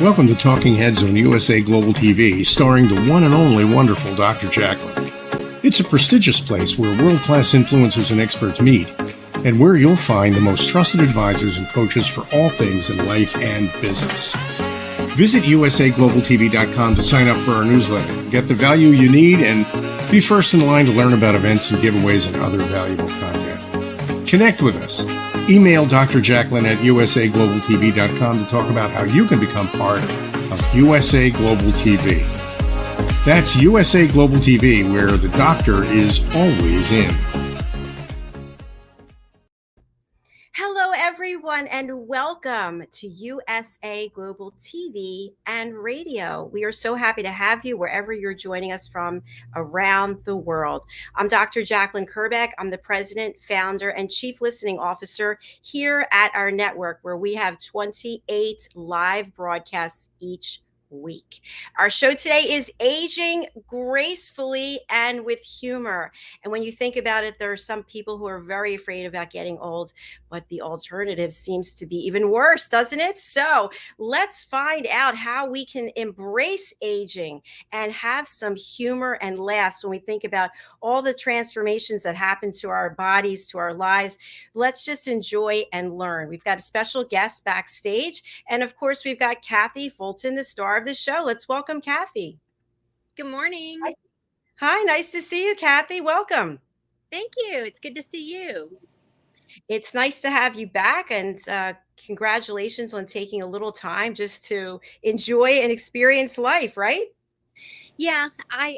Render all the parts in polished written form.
Welcome to Talking Heads on USA Global TV, starring the one and only wonderful Dr. JACALYN. It's a prestigious place where world-class influencers and experts meet, and where you'll find the most trusted advisors and coaches for all things in life and business. Visit usaglobaltv.com to sign up for our newsletter, get the value you need, and be first in line to learn about events and giveaways and other valuable content. Connect with us. Email Dr. JACALYN at usaglobaltv.com to talk about how you can become part of USA Global TV. That's USA Global TV, where the doctor is always in. Hello, everyone, and welcome to USA Global TV and Radio. We are so happy to have you wherever you're joining us from around the world. I'm Dr. JACALYN KERBECK. I'm the president, founder, and chief listening officer here at our network, where we have 28 live broadcasts each week. Our show today is Aging Gracefully and with Humor. And when you think about it, there are some people who are very afraid about getting old, but the alternative seems to be even worse, doesn't it? So let's find out how we can embrace aging and have some humor and laughs when we think about all the transformations that happen to our bodies, to our lives. Let's just enjoy and learn. We've got a special guest backstage. And of course, we've got Kathy Fulton, the star of the show. Let's welcome Kathy. Good morning. Hi, nice to see you, Kathy. Welcome. Thank you. It's good to see you. It's nice to have you back, and congratulations on taking a little time just to enjoy and experience life, right? Yeah, I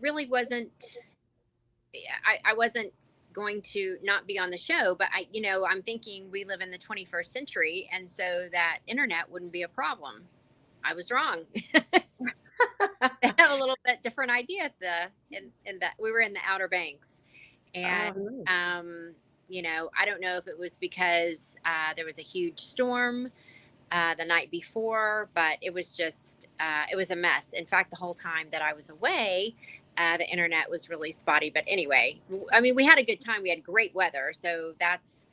really wasn't. I wasn't going to not be on the show, but I'm thinking we live in the 21st century, and so that internet wouldn't be a problem. I was wrong. I have a little bit different idea in that we were in the Outer Banks, and I don't know if it was because there was a huge storm the night before, but it was just it was a mess. In fact, the whole time that I was away, the internet was really spotty. But anyway, I mean, we had a good time. We had great weather, so that's.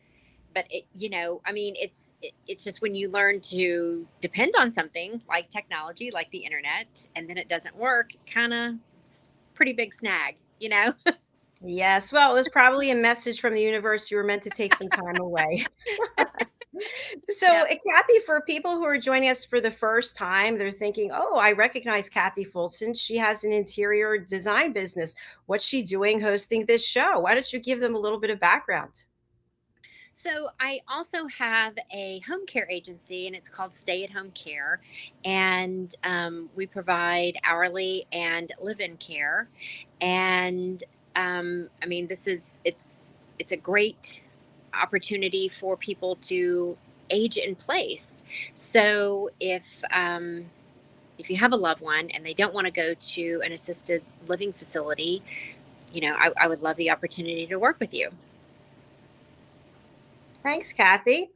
But it's just when you learn to depend on something like technology, like the internet, and then it doesn't work, kind of pretty big snag, Yes. Well, it was probably a message from the universe. You were meant to take some time away. So, Yeah. Kathy, for people who are joining us for the first time, they're thinking, oh, I recognize Kathy Fulton. She has an interior design business. What's she doing hosting this show? Why don't you give them a little bit of background? So I also have a home care agency, and it's called Stay at Home Care. And we provide hourly and live-in care. And it's a great opportunity for people to age in place. So if you have a loved one and they don't want to go to an assisted living facility, I would love the opportunity to work with you. Thanks, Kathy.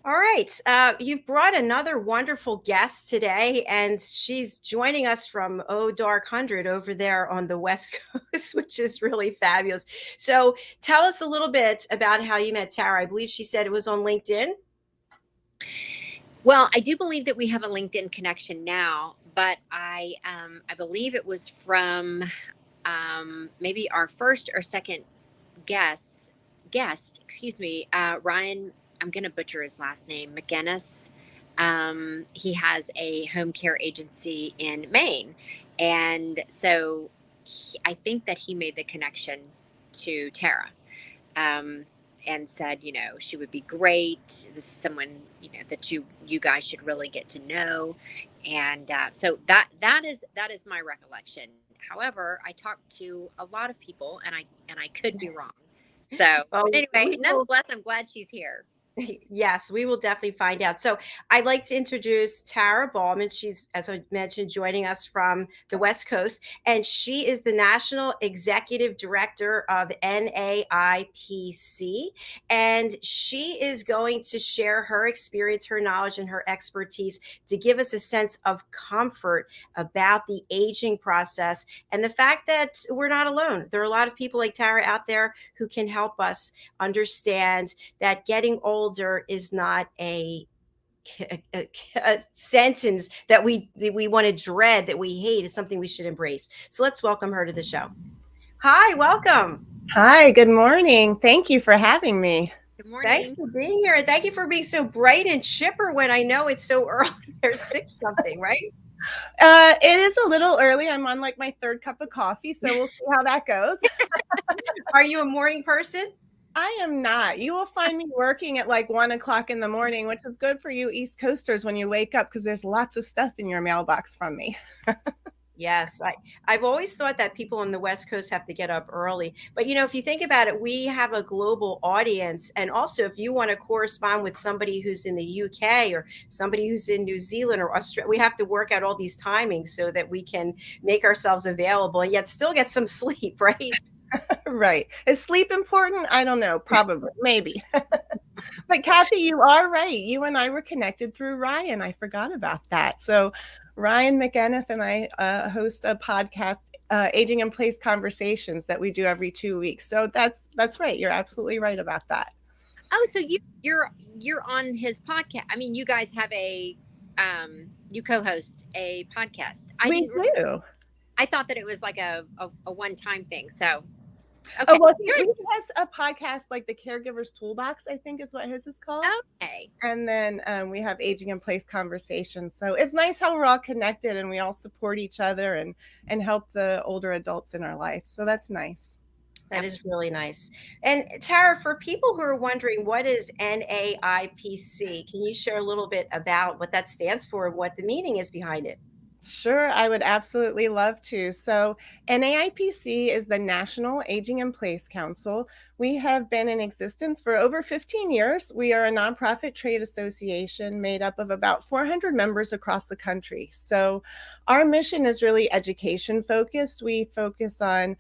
All right. You've brought another wonderful guest today, and she's joining us from Dark 100 over there on the West Coast, which is really fabulous. So tell us a little bit about how you met Tara. I believe she said it was on LinkedIn. Well, I do believe that we have a LinkedIn connection now, but I believe it was from maybe our first or second guest, Ryan, I'm going to butcher his last name, McGinnis. He has a home care agency in Maine. And so I think that he made the connection to Tara and said, she would be great. This is someone, that you guys should really get to know. And so that is my recollection. However, I talked to a lot of people, and I could be wrong. So anyway, nonetheless, I'm glad she's here. Yes, we will definitely find out. So I'd like to introduce Tara Ballman. She's, as I mentioned, joining us from the West Coast, and she is the National Executive Director of NAIPC. And she is going to share her experience, her knowledge, and her expertise to give us a sense of comfort about the aging process and the fact that we're not alone. There are a lot of people like Tara out there who can help us understand that getting older is not a a sentence that we want to dread, that we hate, is something we should embrace. So let's welcome her to the show. Hi, welcome. Hi, good morning. Thank you for having me. Good morning. Thanks for being here. And thank you for being so bright and chipper when I know it's so early. There's 6 something, right? It is a little early. I'm on like my 3rd cup of coffee, so we'll see how that goes. Are you a morning person? I am not. You will find me working at like 1 o'clock in the morning, which is good for you East Coasters when you wake up, because there's lots of stuff in your mailbox from me. Yes, I've always thought that people on the West Coast have to get up early. But if you think about it, we have a global audience. And also, if you want to correspond with somebody who's in the UK or somebody who's in New Zealand or Australia, we have to work out all these timings so that we can make ourselves available and yet still get some sleep, right? Right. Is sleep important? I don't know. Probably. Maybe. But Kathy, you are right. You and I were connected through Ryan. I forgot about that. So Ryan McEniff and I host a podcast, Aging in Place Conversations, that we do every 2 weeks. So that's right. You're absolutely right about that. Oh, so you're on his podcast. I mean, you guys have you co-host a podcast. We do. I thought that it was like a one-time thing. So, okay. Oh, well, he has a podcast like the Caregiver's Toolbox, I think is what his is called. Okay. And then we have Aging in Place Conversations. So it's nice how we're all connected and we all support each other and help the older adults in our life. So that's nice. That is really nice. And Tara, for people who are wondering, what is NAIPC? Can you share a little bit about what that stands for and what the meaning is behind it? Sure, I would absolutely love to. So NAIPC is the National Aging in Place Council. We have been in existence for over 15 years. We are a nonprofit trade association made up of about 400 members across the country. So our mission is really education focused. We focus on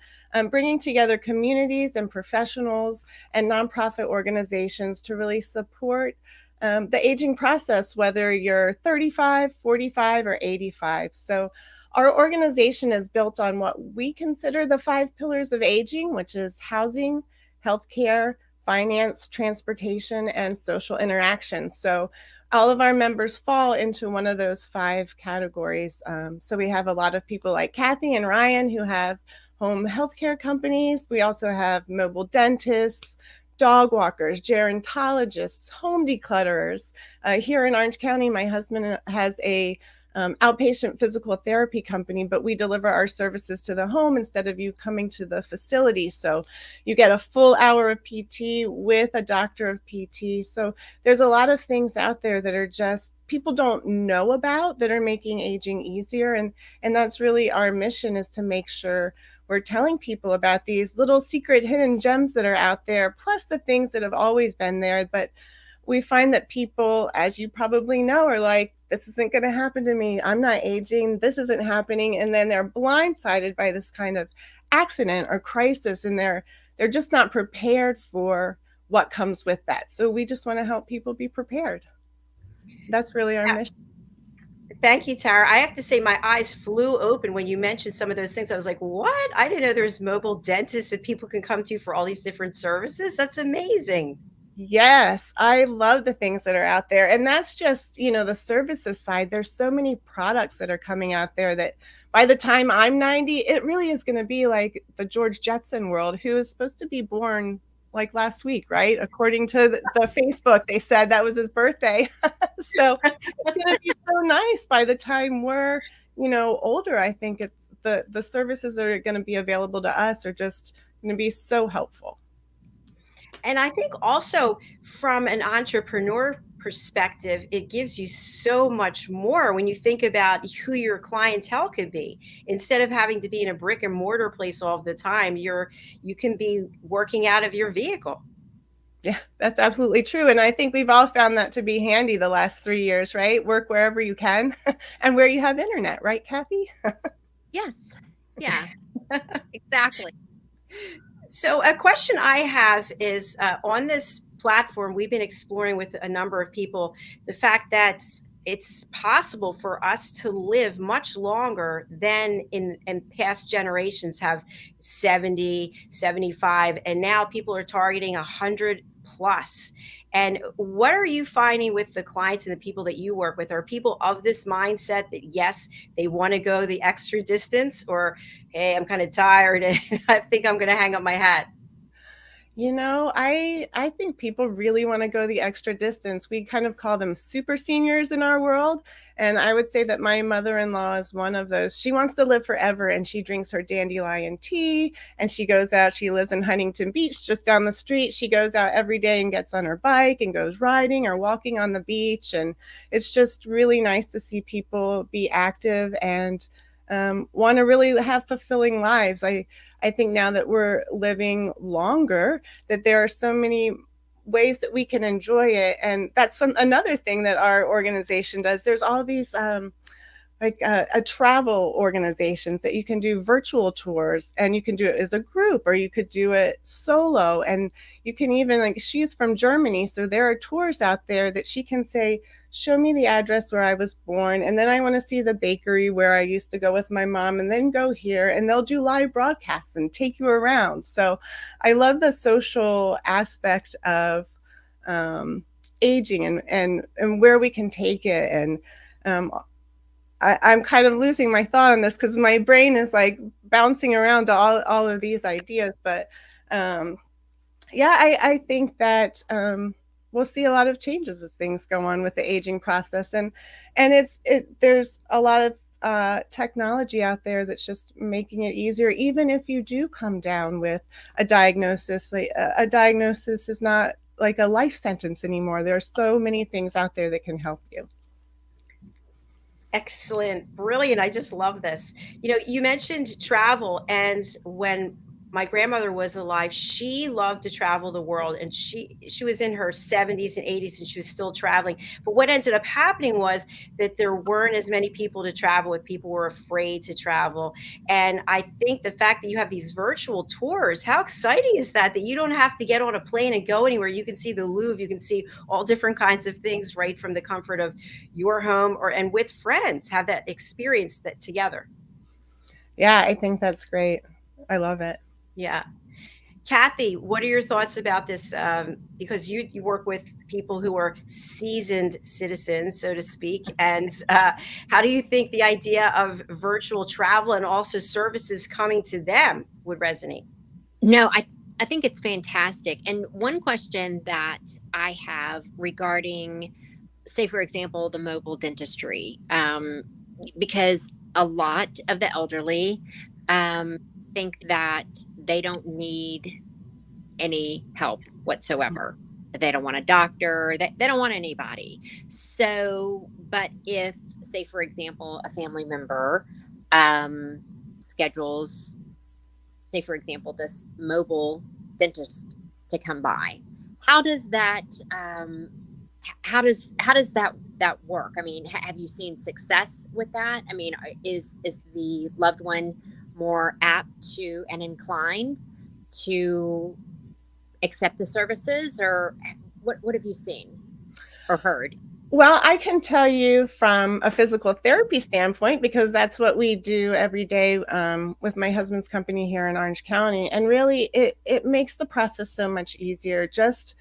bringing together communities and professionals and nonprofit organizations to really support the aging process, whether you're 35, 45, or 85. So our organization is built on what we consider the 5 pillars of aging, which is housing, healthcare, finance, transportation, and social interaction. So all of our members fall into one of those 5 categories. So we have a lot of people like Kathy and Ryan who have home healthcare companies. We also have mobile dentists, dog walkers, gerontologists, home declutterers. Here in Orange County, my husband has a outpatient physical therapy company, but we deliver our services to the home instead of you coming to the facility. So you get a full hour of PT with a doctor of PT. So there's a lot of things out there that are just people don't know about that are making aging easier. And that's really our mission, is to make sure we're telling people about these little secret hidden gems that are out there, plus the things that have always been there. But we find that people, as you probably know, are like, this isn't going to happen to me. I'm not aging. This isn't happening. And then they're blindsided by this kind of accident or crisis, and they're just not prepared for what comes with that. So we just want to help people be prepared. That's really our mission. Thank you, Tara. I have to say my eyes flew open when you mentioned some of those things. I was like, what? I didn't know there's mobile dentists that people can come to for all these different services. That's amazing. Yes, I love the things that are out there. And that's just, the services side. There's so many products that are coming out there that by the time I'm 90, it really is going to be like the George Jetson world, who is supposed to be born like last week, right? According to the Facebook, they said that was his birthday. So it's going to be so nice by the time we're, older. I think it's the services that are going to be available to us are just going to be so helpful. And I think also from an entrepreneur perspective, it gives you so much more when you think about who your clientele could be. Instead of having to be in a brick and mortar place all the time, you can be working out of your vehicle. Yeah, that's absolutely true. And I think we've all found that to be handy the last 3 years, right? Work wherever you can and where you have internet, right, Kathy? Yes. Yeah, exactly. So a question I have is on this platform, we've been exploring with a number of people the fact that it's possible for us to live much longer than in past generations have 70, 75, and now people are targeting 100 plus. And what are you finding with the clients and the people that you work with? Are people of this mindset that yes, they want to go the extra distance, or hey, I'm kind of tired and I think I'm going to hang up my hat? I think people really want to go the extra distance. We kind of call them super seniors in our world. And I would say that my mother-in-law is one of those. She wants to live forever, and she drinks her dandelion tea, and she goes out. She lives in Huntington Beach, just down the street. She goes out every day and gets on her bike and goes riding or walking on the beach. And it's just really nice to see people be active and want to really have fulfilling lives. I think now that we're living longer, that there are so many ways that we can enjoy it. And that's another thing that our organization does. There's all these travel organizations that you can do virtual tours, and you can do it as a group or you could do it solo. And you can even, like, she's from Germany, so there are tours out there that she can say, show me the address where I was born, and then I want to see the bakery where I used to go with my mom, and then go here, and they'll do live broadcasts and take you around. So I love the social aspect of aging and where we can take it. And I'm kind of losing my thought on this because my brain is like bouncing around to all of these ideas. But I think that we'll see a lot of changes as things go on with the aging process. And there's a lot of technology out there that's just making it easier. Even if you do come down with a diagnosis, like a diagnosis is not like a life sentence anymore. There are so many things out there that can help you. Excellent. Brilliant. I just love this. You mentioned travel, and when my grandmother was alive, she loved to travel the world, and she was in her 70s and 80s and she was still traveling. But what ended up happening was that there weren't as many people to travel with. People were afraid to travel. And I think the fact that you have these virtual tours, how exciting is that you don't have to get on a plane and go anywhere. You can see the Louvre, you can see all different kinds of things right from the comfort of your home, and with friends, have that experience that together. Yeah, I think that's great. I love it. Yeah. Kathy, what are your thoughts about this? Because you work with people who are seasoned citizens, so to speak. And how do you think the idea of virtual travel and also services coming to them would resonate? No, I think it's fantastic. And one question that I have regarding, say, for example, the mobile dentistry, because a lot of the elderly think that they don't need any help whatsoever. They don't want a doctor. They don't want anybody. So, but if, say, for example, a family member schedules, say, for example, this mobile dentist to come by, how does that that work? I mean, have you seen success with that? I mean, is the loved one more apt to and inclined to accept the services, or what have you seen or heard? Well, I can tell you from a physical therapy standpoint, because that's what we do every day with my husband's company here in Orange County. And really, it makes the process so much easier. Just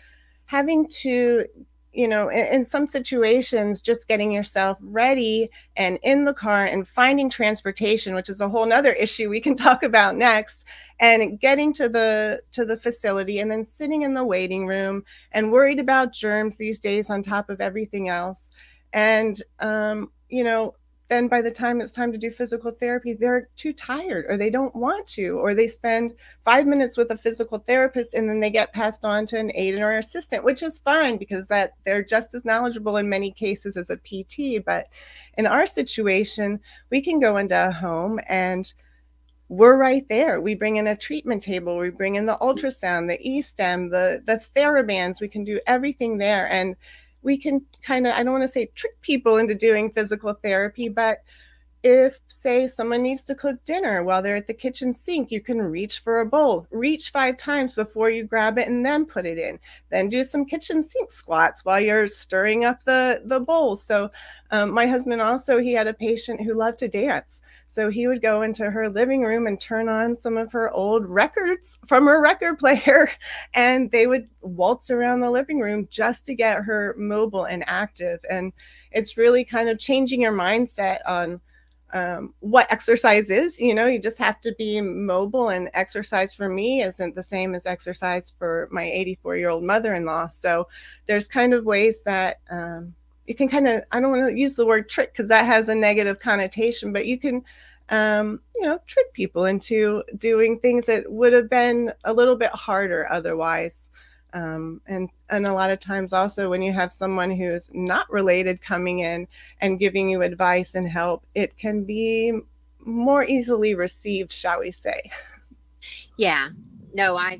having to, in some situations, just getting yourself ready and in the car and finding transportation, which is a whole nother issue we can talk about next, and getting to the facility, and then sitting in the waiting room and worried about germs these days on top of everything else. And then by the time it's time to do physical therapy, they're too tired, or they don't want to, or they spend 5 minutes with a physical therapist and then they get passed on to an aide or assistant, which is fine because that they're just as knowledgeable in many cases as a PT. But in our situation, we can go into a home and we're right there. We bring in a treatment table, we bring in the ultrasound, the e-stem, the TheraBands. We can do everything there. And we can kind of, I don't want to say trick people into doing physical therapy, but if, say, someone needs to cook dinner while they're at the kitchen sink, you can reach for a bowl, reach 5 times before you grab it and then put it in. Then do some kitchen sink squats while you're stirring up the bowl. So my husband also, he had a patient who loved to dance. So he would go into her living room and turn on some of her old records from her record player, and they would waltz around the living room just to get her mobile and active. And it's really kind of changing your mindset on what exercise is. You just have to be mobile, and exercise for me isn't the same as exercise for my 84-year-old mother-in-law. So there's kind of ways that you can kind of, I don't want to use the word trick because that has a negative connotation, but you can, trick people into doing things that would have been a little bit harder otherwise. And a lot of times also when you have someone who's not related coming in and giving you advice and help, it can be more easily received, shall we say. Yeah, no, I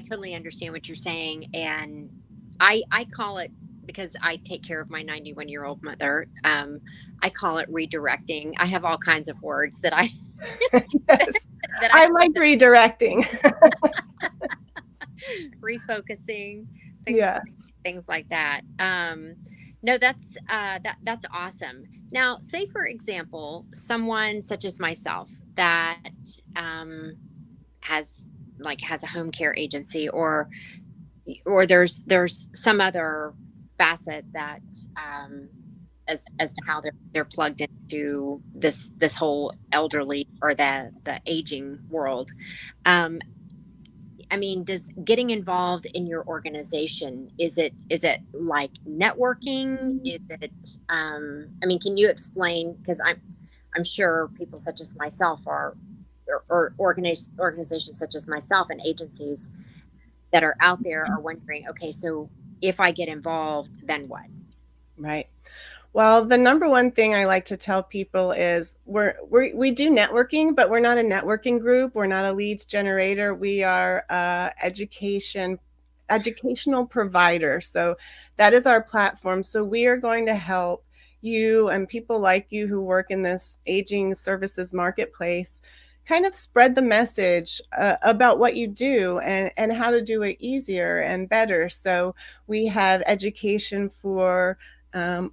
totally understand what you're saying. And I call it, because I take care of my 91-year-old mother, I call it redirecting. I have all kinds of words that I, Yes. that I like redirecting. Refocusing, Yes. things like that. No, that's awesome. Now, say for example, someone such as myself that has a home care agency, or there's some other facet that as to how they're plugged into this whole elderly or the aging world. I mean, does getting involved in your organization, is it like networking? Is it, I mean, can you explain? Because I'm sure people such as myself or organizations such as myself and agencies that are out there are wondering, okay, so if I get involved, then what? Right. Well, the number one thing I like to tell people is we do networking, but we're not a networking group. We're not a leads generator. We are educational provider. So that is our platform. So we are going to help you and people like you who work in this aging services marketplace kind of spread the message about what you do and how to do it easier and better. So we have education for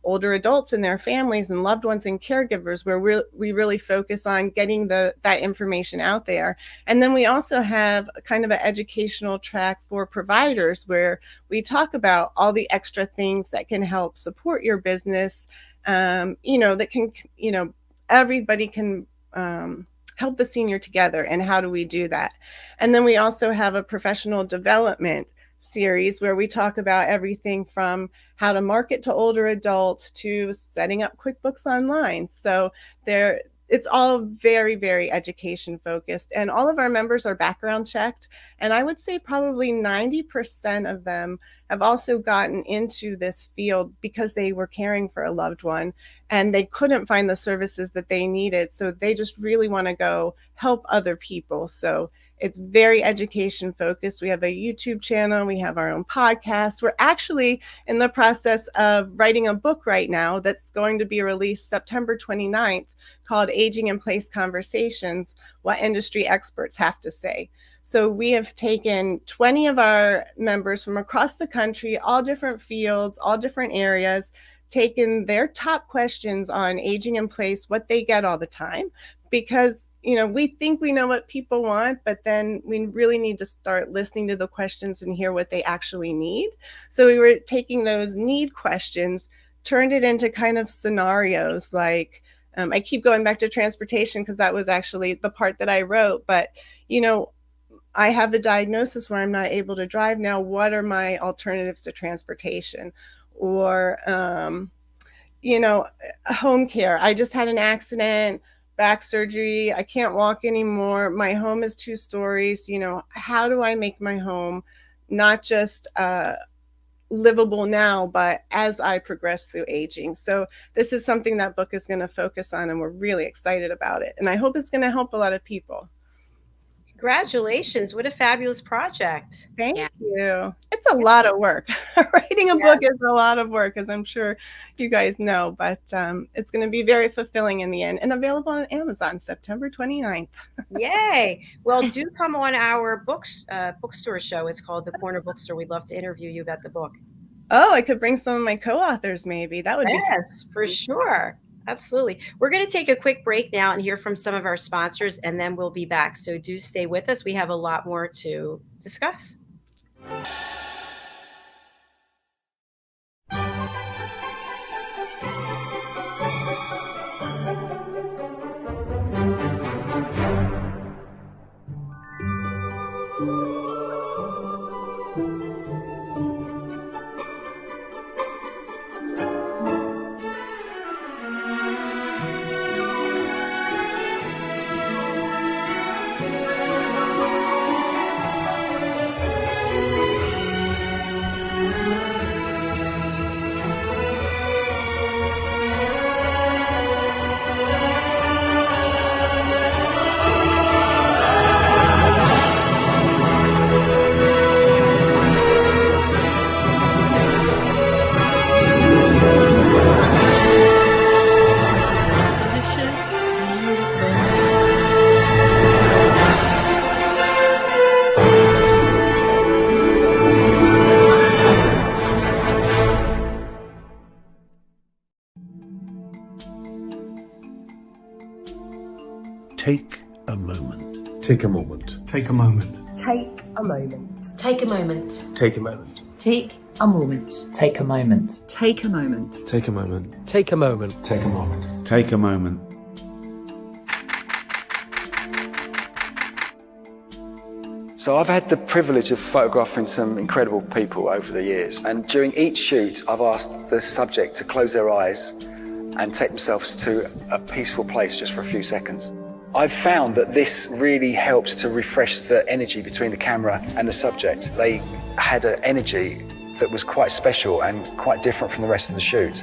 older adults and their families and loved ones and caregivers, where we really focus on getting that information out there. And then we also have kind of an educational track for providers, where we talk about all the extra things that can help support your business, that can, everybody can help the senior together. And how do we do that? And then we also have a professional development series where we talk about everything from how to market to older adults to setting up QuickBooks Online. So it's all very, very education focused, and all of our members are background checked. And I would say probably 90% of them have also gotten into this field because they were caring for a loved one and they couldn't find the services that they needed. So they just really want to go help other people. So it's very education focused. We have a YouTube channel. We have our own podcast. We're actually in the process of writing a book right now that's going to be released September 29th, called Aging in Place Conversations, What Industry Experts Have to Say. So we have taken 20 of our members from across the country, all different fields, all different areas, taken their top questions on aging in place, what they get all the time, because we think we know what people want, but then we really need to start listening to the questions and hear what they actually need. So we were taking those need questions, turned it into kind of scenarios. Like, I keep going back to transportation because that was actually the part that I wrote. But, I have a diagnosis where I'm not able to drive now. What are my alternatives to transportation? Or, home care. I just had an accident, back surgery. I can't walk anymore. My home is 2 stories. How do I make my home not just livable now, but as I progress through aging? So this is something that book is going to focus on, and we're really excited about it. And I hope it's going to help a lot of people. Congratulations. What a fabulous project. Thank Yeah. you. It's a lot of work. Writing a book is a lot of work, as I'm sure you guys know, but it's going to be very fulfilling in the end and available on Amazon September 29th. Yay. Well, do come on our bookstore show. It's called The Corner Bookstore. We'd love to interview you about the book. Oh, I could bring some of my co-authors maybe. That would be fun. Yes, for sure. Absolutely. We're going to take a quick break now and hear from some of our sponsors, and then we'll be back. So do stay with us. We have a lot more to discuss. Take a moment. Take a moment. Take a moment. Take a moment. Take a moment. Take a moment. Take a moment. Take a moment. Take a moment. Take a moment. Take a moment. Take a moment. Take a moment. So I've had the privilege of photographing some incredible people over the years, and during each shoot I've asked the subject to close their eyes and take themselves to a peaceful place just for a few seconds. I've found that this really helps to refresh the energy between the camera and the subject. They had an energy that was quite special and quite different from the rest of the shoot.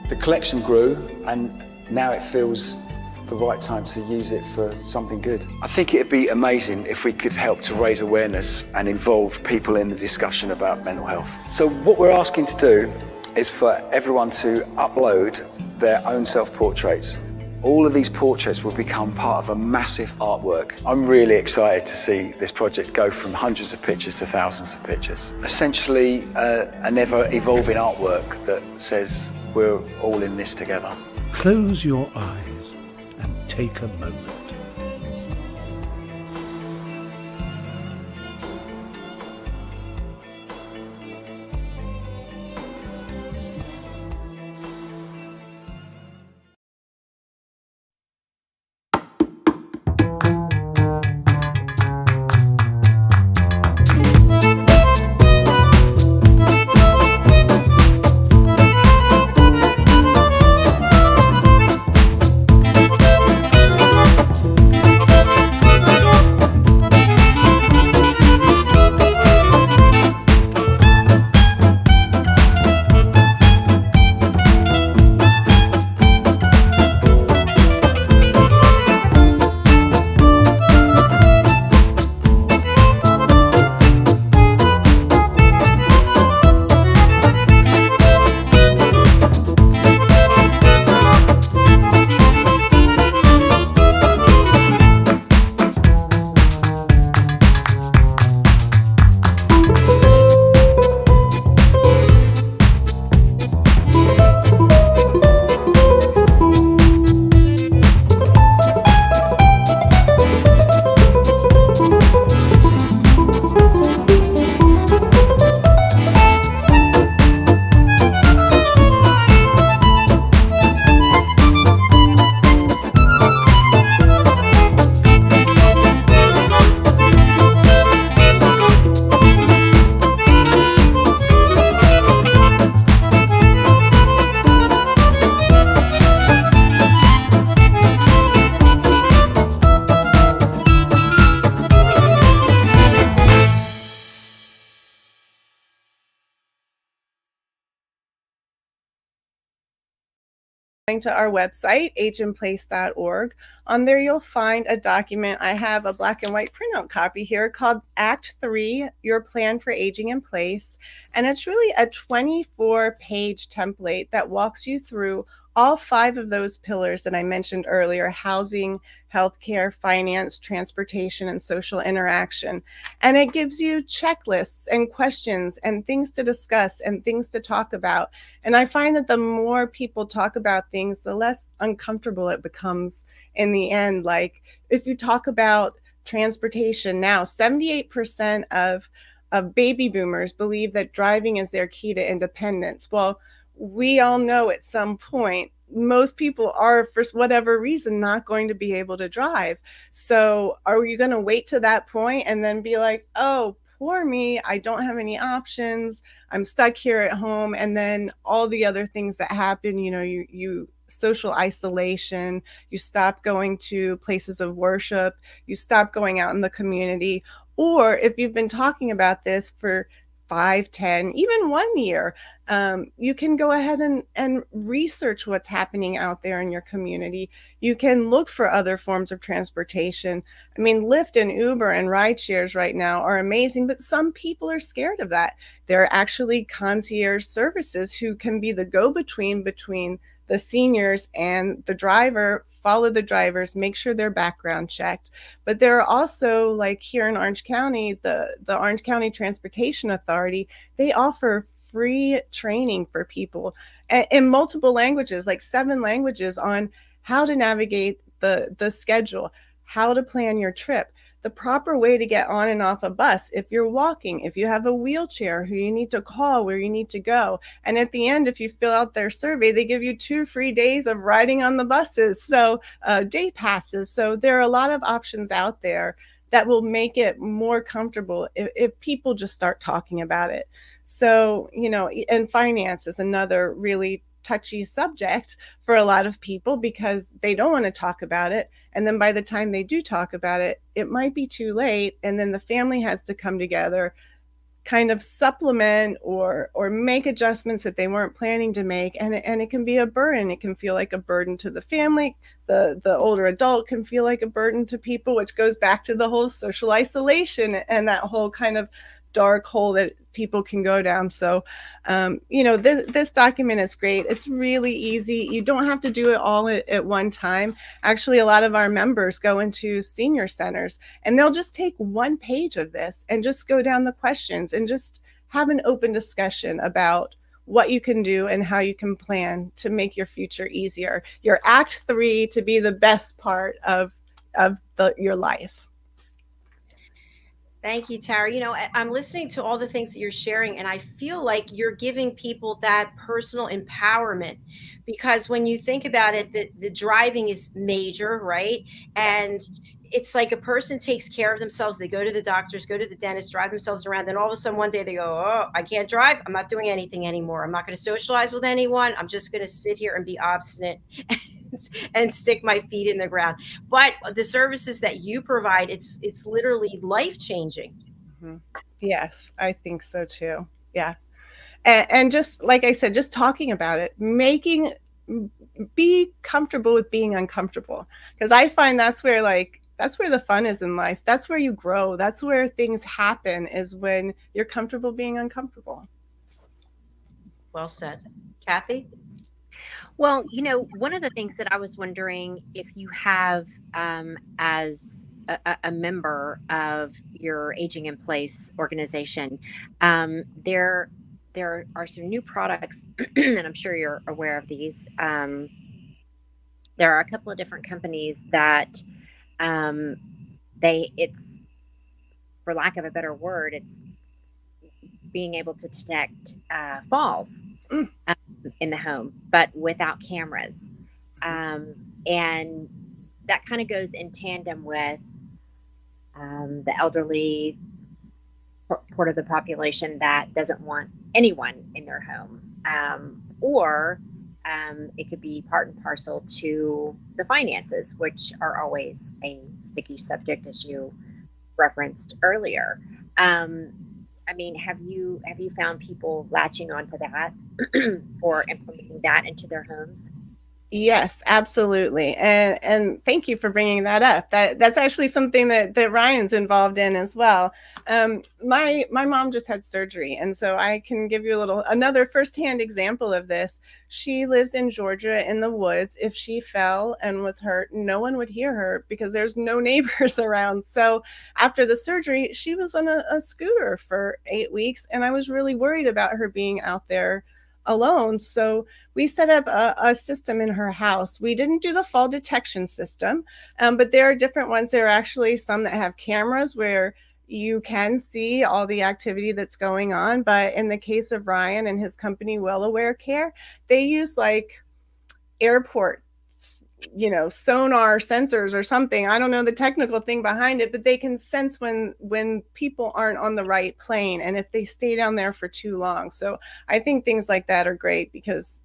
The collection grew, and now it feels the right time to use it for something good. I think it'd be amazing if we could help to raise awareness and involve people in the discussion about mental health. So what we're asking to do is for everyone to upload their own self-portraits. All of these portraits will become part of a massive artwork. I'm really excited to see this project go from hundreds of pictures to thousands of pictures. Essentially, an ever-evolving artwork that says we're all in this together. Close your eyes and take a moment. to our website, ageinplace.org. On there, you'll find a document. I have a black and white printout copy here called Act 3, Your Plan for Aging in Place. And it's really a 24-page template that walks you through all 5 of those pillars that I mentioned earlier: housing, healthcare, finance, transportation, and social interaction. And it gives you checklists and questions and things to discuss and things to talk about. And I find that the more people talk about things, the less uncomfortable it becomes in the end. Like if you talk about transportation now, 78% of baby boomers believe that driving is their key to independence. Well, we all know at some point most people are, for whatever reason, not going to be able to drive. So are you going to wait to that point and then be like, oh, poor me, I don't have any options, I'm stuck here at home? And then all the other things that happen, you social isolation, you stop going to places of worship, you stop going out in the community. Or if you've been talking about this for 5, 10, even 1 year, you can go ahead and research what's happening out there in your community. You can look for other forms of transportation. I mean, Lyft and Uber and ride shares right now are amazing, but some people are scared of that. There are actually concierge services who can be the go-between between the seniors and the driver. Follow the drivers, make sure they're background checked. But there are also, like here in Orange County, the Orange County Transportation Authority, they offer free training for people in multiple languages, like 7 languages, on how to navigate the schedule, how to plan your trip, the proper way to get on and off a bus, if you're walking, if you have a wheelchair, who you need to call, where you need to go. And at the end, if you fill out their survey, they give you 2 free days of riding on the buses, so day passes. So there are a lot of options out there that will make it more comfortable if people just start talking about it. So, and finance is another really touchy subject for a lot of people because they don't want to talk about it. And then by the time they do talk about it, it might be too late. And then the family has to come together, kind of supplement or make adjustments that they weren't planning to make. And it can be a burden. It can feel like a burden to the family. The older adult can feel like a burden to people, which goes back to the whole social isolation and that whole kind of dark hole that people can go down. So, this document is great. It's really easy. You don't have to do it all at one time. Actually, a lot of our members go into senior centers and they'll just take 1 page of this and just go down the questions and just have an open discussion about what you can do and how you can plan to make your future easier. Your Act 3 to be the best part of your life. Thank you, Tara. I'm listening to all the things that you're sharing, and I feel like you're giving people that personal empowerment, because when you think about it, the driving is major, right? And it's like a person takes care of themselves. They go to the doctors, go to the dentist, drive themselves around. Then all of a sudden one day they go, oh, I can't drive. I'm not doing anything anymore. I'm not going to socialize with anyone. I'm just going to sit here and be obstinate and stick my feet in the ground. But the services that you provide, it's literally life-changing. Mm-hmm. Yes, I think so too. Yeah. And just like I said, just talking about it, be comfortable with being uncomfortable. Because I find that's where the fun is in life. That's where you grow. That's where things happen, is when you're comfortable being uncomfortable. Well said. Kathy? Well, one of the things that I was wondering, if you have, as a member of your Aging in Place organization, there are some new products, and I'm sure you're aware of these. There are a couple of different companies that it's, for lack of a better word, it's being able to detect falls in the home, but without cameras. And that kind of goes in tandem with the elderly part of the population that doesn't want anyone in their home. Or it could be part and parcel to the finances, which are always a sticky subject, as you referenced earlier. I mean, have you found people latching onto that or implementing that into their homes? Yes, absolutely. And thank you for bringing that up. That's actually something that Ryan's involved in as well. My mom just had surgery, and so I can give you another firsthand example of this. She lives in Georgia in the woods. If she fell and was hurt, no one would hear her because there's no neighbors around. So after the surgery, she was on a scooter for 8 weeks, and I was really worried about her being out there alone. So we set up a system in her house. We didn't do the fall detection system, but there are different ones. There are actually some that have cameras where you can see all the activity that's going on. But in the case of Ryan and his company, Well Aware Care, they use like airport sonar sensors or something. I don't know the technical thing behind it, but they can sense when people aren't on the right plane and if they stay down there for too long. So I think things like that are great because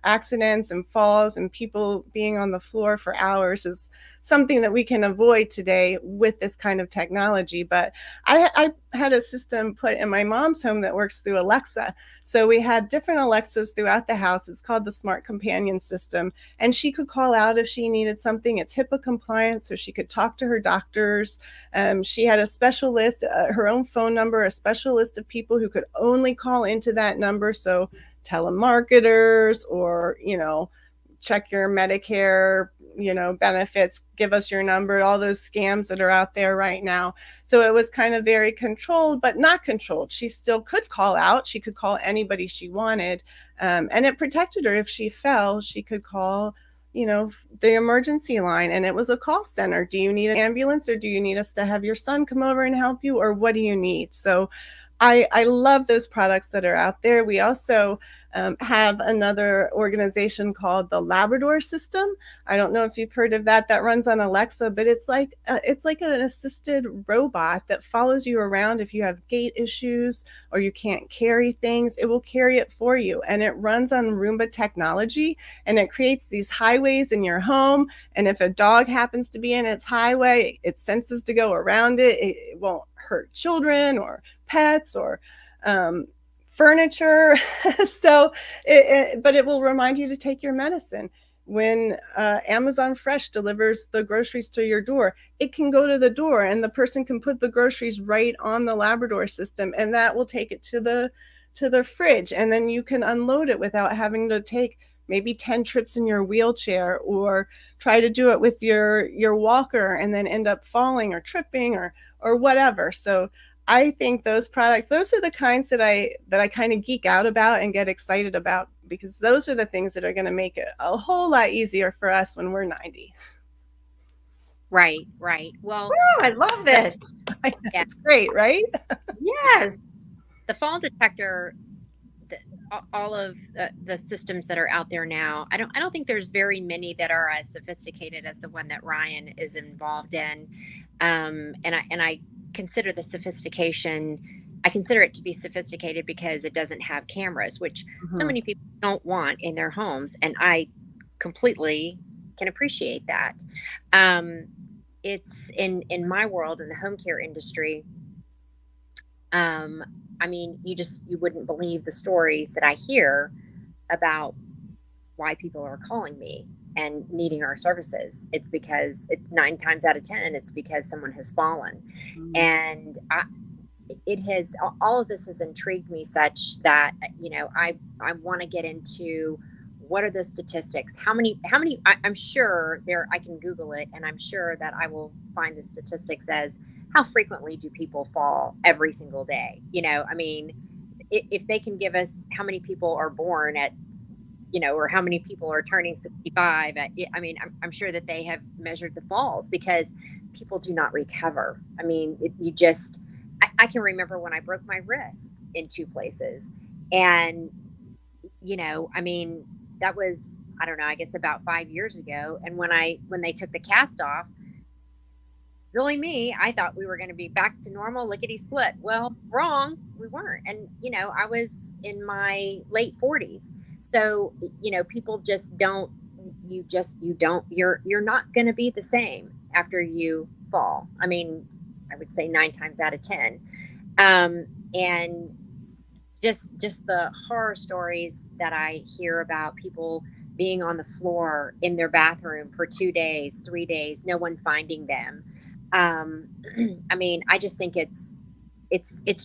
accidents and falls and people being on the floor for hours is something that we can avoid today with this kind of technology. But I had a system put in my mom's home that works through Alexa. So we had different Alexas throughout the house. It's called the Smart Companion System. And she could call out if she needed something. It's HIPAA compliant, so she could talk to her doctors. She had a special list, her own phone number, a special list of people who could only call into that number. So telemarketers or, check your Medicare, benefits, give us your number, all those scams that are out there right now. So it was kind of very controlled, but not controlled. She still could call out. She could call anybody she wanted. And it protected her. If she fell, she could call, the emergency line, and it was a call center. Do you need an ambulance, or do you need us to have your son come over and help you, or what do you need? So I love those products that are out there. We also have another organization called the Labrador System. I don't know if you've heard of that. That runs on Alexa, but it's like an assisted robot that follows you around. If you have gait issues or you can't carry things, it will carry it for you. And it runs on Roomba technology, and it creates these highways in your home. And if a dog happens to be in its highway, it senses to go around it. It won't hurt children or pets or furniture. So, but it will remind you to take your medicine. When Amazon Fresh delivers the groceries to your door, it can go to the door and the person can put the groceries right on the Labrador system, and that will take it to the fridge, and then you can unload it without having to take maybe 10 trips in your wheelchair or try to do it with your walker and then end up falling or tripping or whatever. So I think those products, those are the kinds that I kind of geek out about and get excited about, because those are the things that are going to make it a whole lot easier for us when we're 90. Right. Well, I love this. It's great, right? Yes. The fall detector, all of the systems that are out there now, I don't think there's very many that are as sophisticated as the one that Ryan is involved in. And I consider the sophistication, I consider it to be sophisticated because it doesn't have cameras, which so many people don't want in their homes. And I completely can appreciate that. It's in my world, in the home care industry. I mean, you wouldn't believe the stories that I hear about why people are calling me and needing our services. It's because 9 times out of 10, it's because someone has fallen. And all of this has intrigued me such that, I want to get into what are the statistics? How many, I'm sure I can Google it, and I'm sure that I will find the statistics as how frequently do people fall every single day? I mean, if they can give us how many people are born at, or how many people are turning 65 I mean, I'm sure that they have measured the falls, because people do not recover. I mean, I can remember when I broke my wrist in 2 places, and, I mean, that was, I don't know, I guess about 5 years ago. And when they took the cast off, silly me, I thought we were going to be back to normal, lickety split. Well, wrong, we weren't. And, I was in my late 40s. So, people just don't, you're not going to be the same after you fall. I mean, I would say 9 times out of 10. And just the horror stories that I hear about people being on the floor in their bathroom for 2 days, 3 days, no one finding them. I mean, I just think it's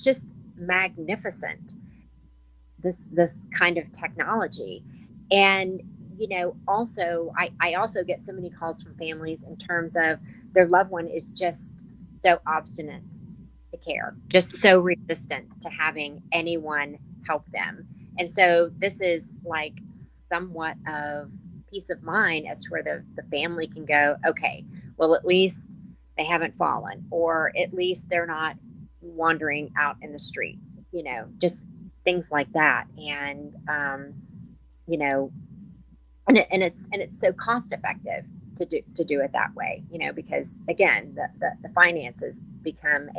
just magnificent, this kind of technology. And also I also get so many calls from families in terms of their loved one is just so obstinate to care, just so resistant to having anyone help them. And so this is like somewhat of peace of mind as to where the family can go, okay, well, at least they haven't fallen, or at least they're not wandering out in the street, just things like that. And, you know, and it's so cost effective to do it that way, because again, the finances become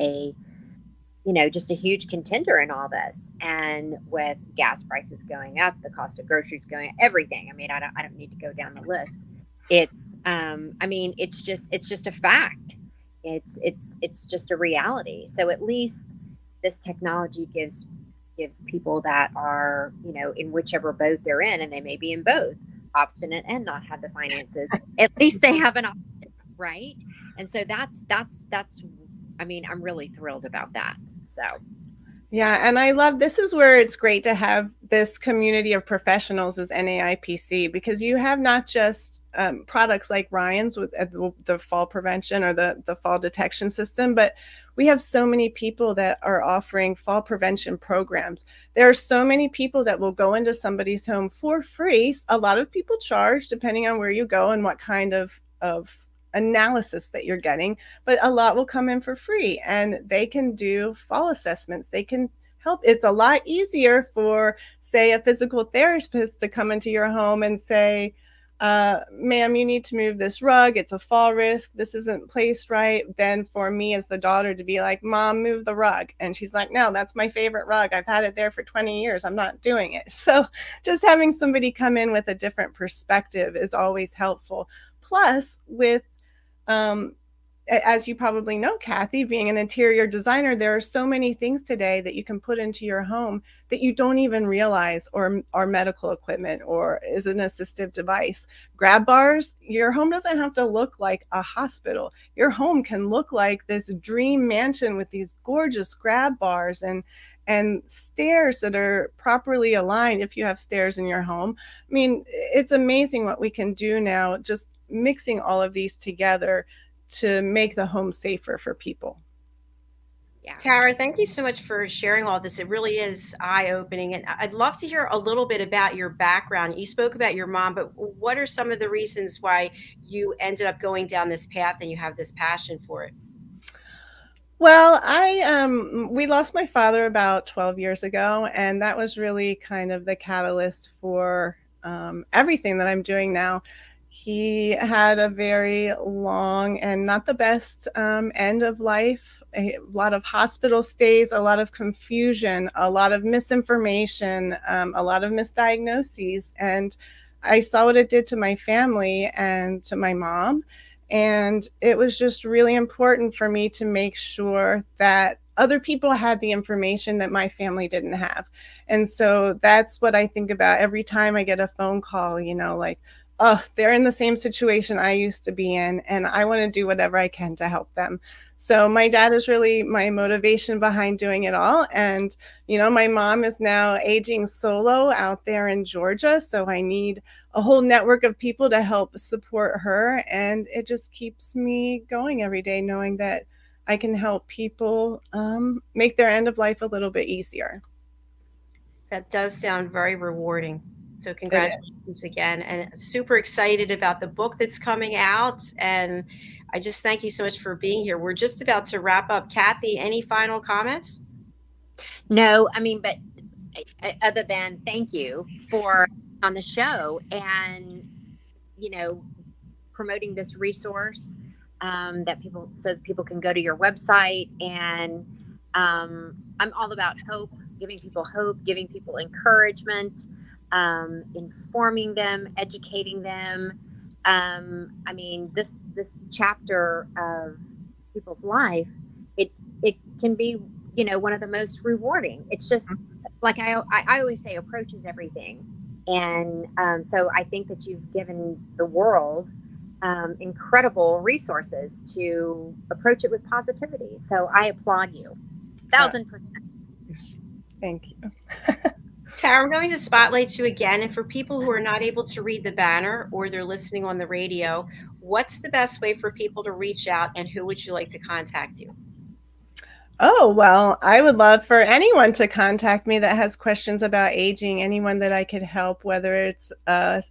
just a huge contender in all this. And with gas prices going up, the cost of groceries going up, everything. I mean, I don't need to go down the list. It's, it's just a fact. It's just a reality. So at least this technology gives people that are, in whichever boat they're in, and they may be in both, obstinate and not have the finances, at least they have an option, right? And so that's I'm really thrilled about that. So yeah, and I love, this is where it's great to have this community of professionals as NAIPC, because you have not just products like Ryan's with the fall prevention or the fall detection system, but we have so many people that are offering fall prevention programs. There are so many people that will go into somebody's home for free. A lot of people charge depending on where you go and what kind of analysis that you're getting, but a lot will come in for free, and they can do fall assessments. They can help. It's a lot easier for, say, a physical therapist to come into your home and say, ma'am, you need to move this rug. It's a fall risk. This isn't placed right. Than for me as the daughter to be like, Mom, move the rug. And she's like, no, that's my favorite rug. I've had it there for 20 years. I'm not doing it. So just having somebody come in with a different perspective is always helpful. Plus, with as you probably know, Kathy, being an interior designer, there are so many things today that you can put into your home that you don't even realize are medical equipment or is an assistive device. Grab bars, your home doesn't have to look like a hospital. Your home can look like this dream mansion with these gorgeous grab bars and stairs that are properly aligned if you have stairs in your home. I mean, it's amazing what we can do now, just mixing all of these together to make the home safer for people. Yeah. Tara, thank you so much for sharing all this. It really is eye-opening. And I'd love to hear a little bit about your background. You spoke about your mom, but what are some of the reasons why you ended up going down this path and you have this passion for it? Well, we lost my father about 12 years ago, and that was really kind of the catalyst for everything that I'm doing now. He had a very long and not the best end of life, a lot of hospital stays, a lot of confusion, a lot of misinformation, a lot of misdiagnoses. And I saw what it did to my family and to my mom. And it was just really important for me to make sure that other people had the information that my family didn't have. And so that's what I think about every time I get a phone call, like, oh, they're in the same situation I used to be in, and I want to do whatever I can to help them. So my dad is really my motivation behind doing it all. And, my mom is now aging solo out there in Georgia. So I need a whole network of people to help support her. And it just keeps me going every day, knowing that I can help people make their end of life a little bit easier. That does sound very rewarding. So congratulations again, and super excited about the book that's coming out. And I just thank you so much for being here. We're just about to wrap up. Kathy, any final comments? No, but other than thank you for on the show and, promoting this resource so people can go to your website. And I'm all about hope, giving people encouragement. Informing them, educating them. This chapter of people's life, it can be, one of the most rewarding. It's just like I always say, approach is everything. And so I think that you've given the world incredible resources to approach it with positivity. So I applaud you. 1,000%. Thank you. Tara, I'm going to spotlight you again. And for people who are not able to read the banner or they're listening on the radio, what's the best way for people to reach out, and who would you like to contact you? Oh, well, I would love for anyone to contact me that has questions about aging, anyone that I could help, whether it's an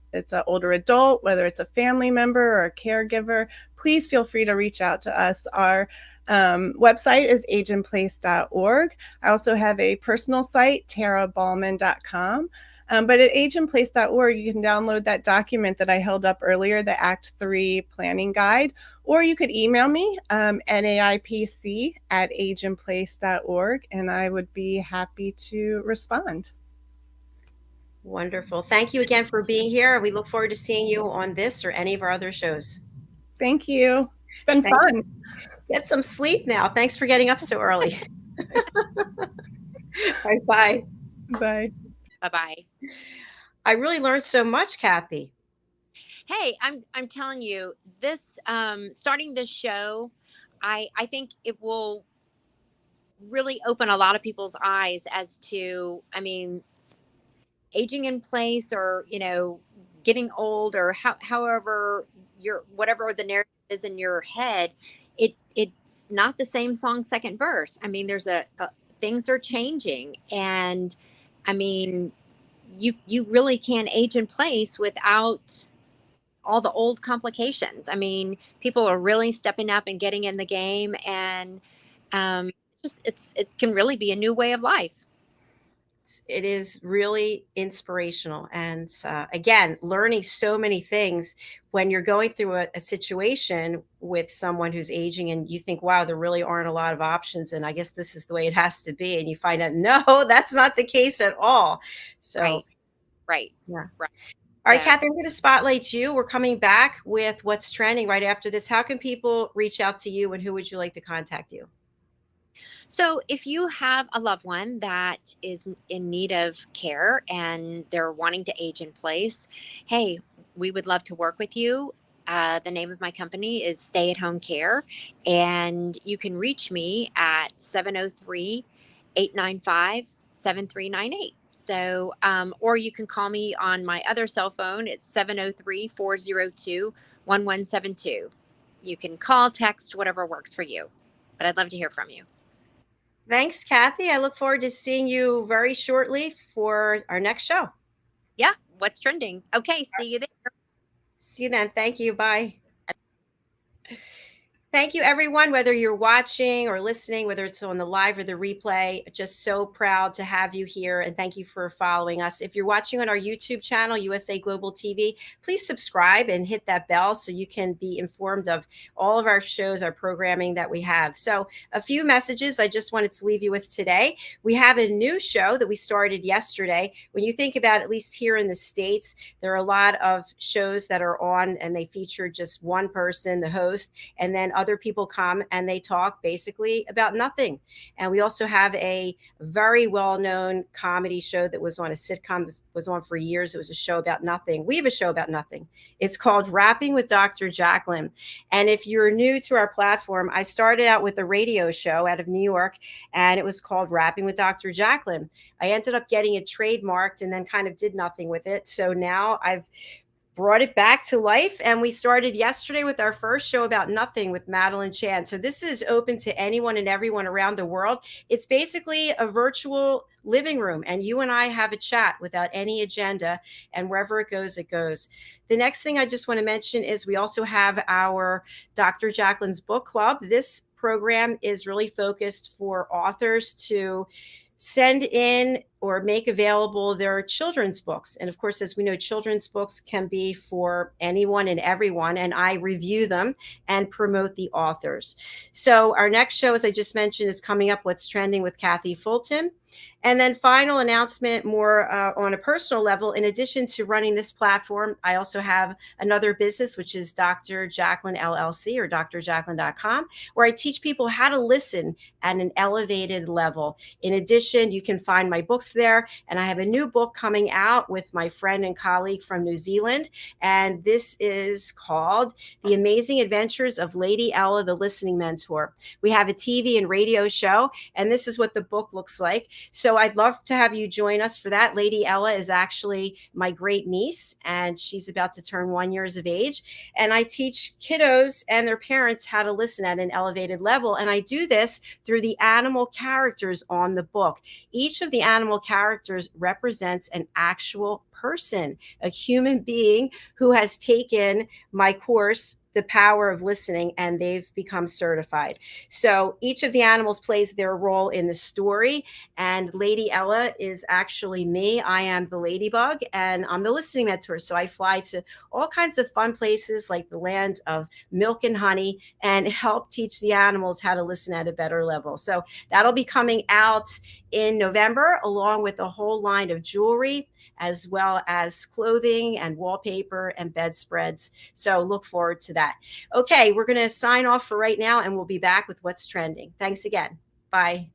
older adult, whether it's a family member or a caregiver. Please feel free to reach out to us. Our website is ageinplace.org. I also have a personal site, taraballman.com. But at ageinplace.org, you can download that document that I held up earlier, the Act 3 Planning Guide, or you could email me, NAIPC@ageinplace.org, and I would be happy to respond. Wonderful. Thank you again for being here. We look forward to seeing you on this or any of our other shows. Thank you. It's been fun. Get some sleep now. Thanks for getting up so early. All right, bye. Bye. Bye-bye. I really learned so much, Kathy. Hey, I'm telling you, this starting this show, I think it will really open a lot of people's eyes as to, I mean, aging in place, or getting old, or however whatever the narrative is in your head. It's not the same song second verse. I mean, there's things are changing, and I mean, you really can age in place without all the old complications. I mean, people are really stepping up and getting in the game, and it can really be a new way of life. It is really inspirational. And again, learning so many things when you're going through a situation with someone who's aging and you think, wow, there really aren't a lot of options. And I guess this is the way it has to be. And you find out, no, that's not the case at all. So, Right. Yeah. Right. All right, Kathy, I'm going to spotlight you. We're coming back with what's trending right after this. How can people reach out to you, and who would you like to contact you? So if you have a loved one that is in need of care and they're wanting to age in place, hey, we would love to work with you. The name of my company is Stay at Home Care, and you can reach me at 703-895-7398. So, or you can call me on my other cell phone. It's 703-402-1172. You can call, text, whatever works for you. But I'd love to hear from you. Thanks, Kathy. I look forward to seeing you very shortly for our next show. Yeah, what's trending? Okay, see you there. See you then. Thank you. Bye. Thank you, everyone, whether you're watching or listening, whether it's on the live or the replay. Just so proud to have you here, and thank you for following us. If you're watching on our YouTube channel, USA Global TV, please subscribe and hit that bell so you can be informed of all of our shows, our programming that we have. So a few messages I just wanted to leave you with today. We have a new show that we started yesterday. When you think about, at least here in the States, there are a lot of shows that are on and they feature just one person, the host, and then other people come and they talk basically about nothing. And we also have a very well-known comedy show that was on a sitcom that was on for years. It was a show about nothing. We have a show about nothing. It's called Rapping with Dr. JACALYN. And if you're new to our platform, I started out with a radio show out of New York, and it was called Rapping with Dr. JACALYN. I ended up getting it trademarked and then kind of did nothing with it. So now I've brought it back to life, and we started yesterday with our first show about nothing with Madeline Chan. So this is open to anyone and everyone around the world. It's basically a virtual living room, and you and I have a chat without any agenda, and wherever it goes, it goes. The next thing I just want to mention is we also have our Dr. JACALYN's book club. This program is really focused for authors to send in or make available their children's books. And of course, as we know, children's books can be for anyone and everyone, and I review them and promote the authors. So our next show, as I just mentioned, is coming up, What's Trending with Kathy Fulton. And then final announcement, more on a personal level, in addition to running this platform, I also have another business, which is Dr. JACALYN LLC, or drjacalyn.com, where I teach people how to listen at an elevated level. In addition, you can find my books books there. And I have a new book coming out with my friend and colleague from New Zealand. And this is called The Amazing Adventures of Lady Ella, the Listening Mentor. We have a TV and radio show, and this is what the book looks like. So I'd love to have you join us for that. Lady Ella is actually my great niece, and she's about to turn 1 year of age. And I teach kiddos and their parents how to listen at an elevated level. And I do this through the animal characters on the book. Each of the animal characters represents an actual person, a human being who has taken my course, The Power of Listening, and they've become certified. So each of the animals plays their role in the story. And Lady Ella is actually me. I am the ladybug, and I'm the listening mentor. So I fly to all kinds of fun places like the land of milk and honey and help teach the animals how to listen at a better level. So that'll be coming out in November, along with a whole line of jewelry, as well as clothing and wallpaper and bedspreads. So look forward to that. Okay, we're going to sign off for right now, and we'll be back with what's trending. Thanks again. Bye.